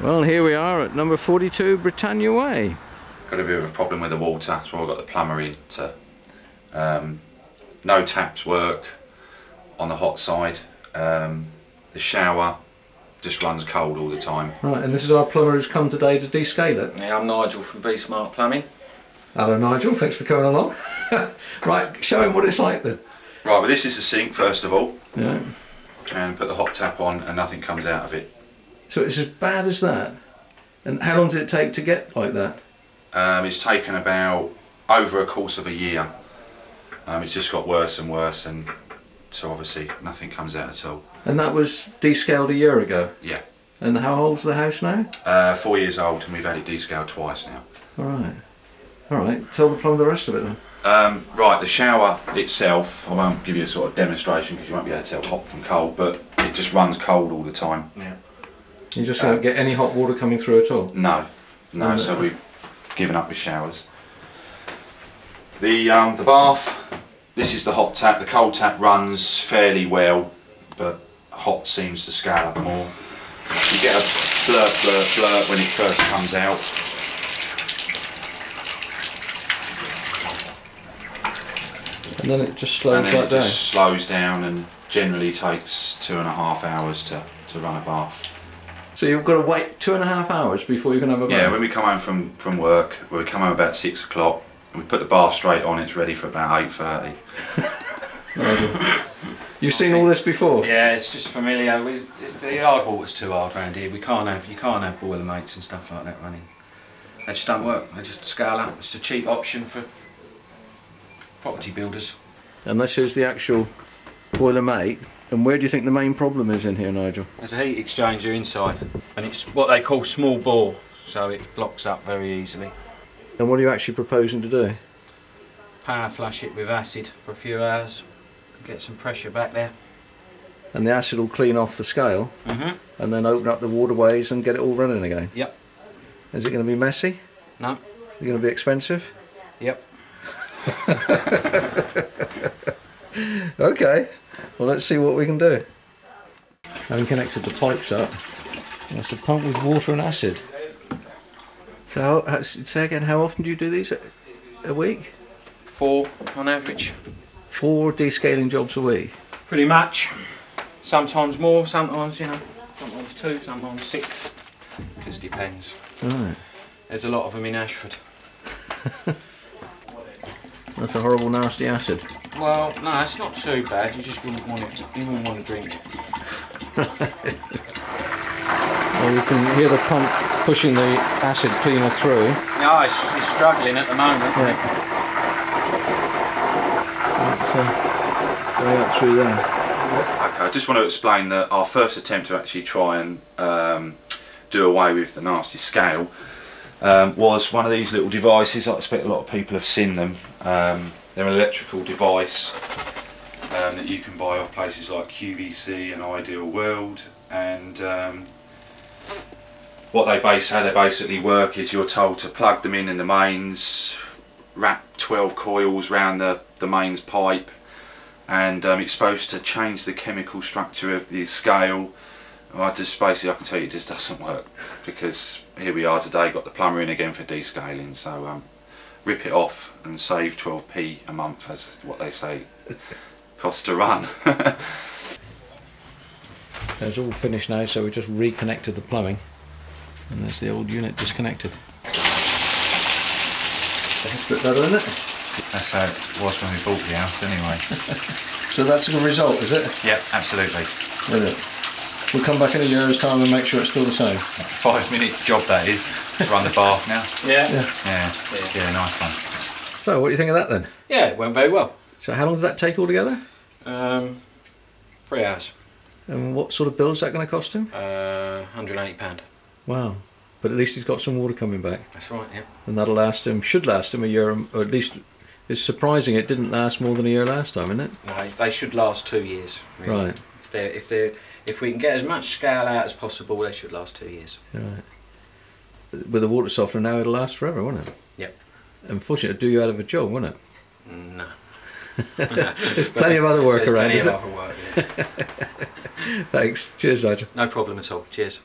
Well, here we are at number 42 Britannia Way. Got a bit of a problem with the water, that's why I got the plumber in to. No taps work on the hot side. The shower just runs cold all the time. Right, and this is our plumber who's come today to descale it. Yeah, I'm Nigel from Be Smart Plumbing. Hello Nigel, thanks for coming along. Right, show him what it's like then. Right, well this is the sink first of all. Yeah. And put the hot tap on and nothing comes out of it. So it's as bad as that? And how long did it take to get like that? It's taken about over a course of a year. It's just got worse and worse, and so obviously nothing comes out at all. And that was descaled a year ago? Yeah. And how old's the house now? 4 years old, and we've had it descaled twice now. Alright. Alright, tell the plumber the rest of it then. Right, the shower itself, I won't give you a sort of demonstration because you won't be able to tell hot from cold, but it just runs cold all the time. Yeah. You just don't get any hot water coming through at all? No, so we've given up with showers. The bath, this is the hot tap. The cold tap runs fairly well, but hot seems to scale up more. You get a blurt, blurt, blurt when it first comes out. And then it just slows right down? And then it just slows down and generally takes 2.5 hours to run a bath. So you've got to wait 2.5 hours before you can have a bath? Yeah, when we come home from work, we come home about 6 o'clock, and we put the bath straight on, it's ready for about 8:30. You've seen all this before? Yeah, it's just familiar. The hard water's too hard around here. You can't have boiler mates and stuff like that running. They just don't work. They just scale up. It's a cheap option for property builders. And this is the actual boiler mate. And where do you think the main problem is in here, Nigel? There's a heat exchanger inside, and it's what they call small bore, so it blocks up very easily. And what are you actually proposing to do? Power flush it with acid for a few hours, get some pressure back there. And the acid will clean off the scale, and then open up the waterways and get it all running again? Yep. Is it going to be messy? No. Is it going to be expensive? Yep. Okay. Well, let's see what we can do. Having connected the pipes up, that's a pump with water and acid. So, say again, how often do you do these a week? 4 on average. 4 descaling jobs a week? Pretty much. Sometimes more, sometimes, you know, sometimes 2, sometimes 6. Just depends. Right. There's a lot of them in Ashford. That's a horrible, nasty acid. Well, no, it's not too bad. You just wouldn't want it. You wouldn't want to drink it. Well, you can hear the pump pushing the acid cleaner through. No, it's struggling at the moment. Yeah. It's going out through there. Okay, I just want to explain that our first attempt to actually try and do away with the nasty scale was one of these little devices. I expect a lot of people have seen them. They're an electrical device that you can buy off places like QVC and Ideal World, and how they basically work is you're told to plug them in the mains, wrap 12 coils around the mains pipe, and it's supposed to change the chemical structure of the scale. I can tell you it just doesn't work, because here we are today, got the plumber in again for descaling, so rip it off and save 12p a month, as what they say costs to run. It's all finished now, so we just reconnected the plumbing, and there's the old unit disconnected. That's a bit better, isn't it? That's how it was when we bought the house anyway. So that's a good result, is it? Yep, absolutely. Brilliant. We'll come back in a year's time and make sure it's still the same. 5-minute job that is, to run the bath now. Yeah. Yeah, nice one. So what do you think of that then? Yeah, it went very well. So how long did that take altogether? 3 hours. And what sort of bill is that going to cost him? £180. Wow. But at least he's got some water coming back. That's right, yeah. And that'll last him, should last him a year, or at least it's surprising it didn't last more than a year last time, isn't it? No, they should last 2 years. Really. Right. If we can get as much scale out as possible, they should last 2 years. Right. With a water softener now, it'll last forever, won't it? Yep. Unfortunately, it'd do you out of a job, wouldn't it? No. There's plenty of other work around, There's isn't plenty of other work, yeah. Thanks. Cheers, Nigel. No problem at all. Cheers.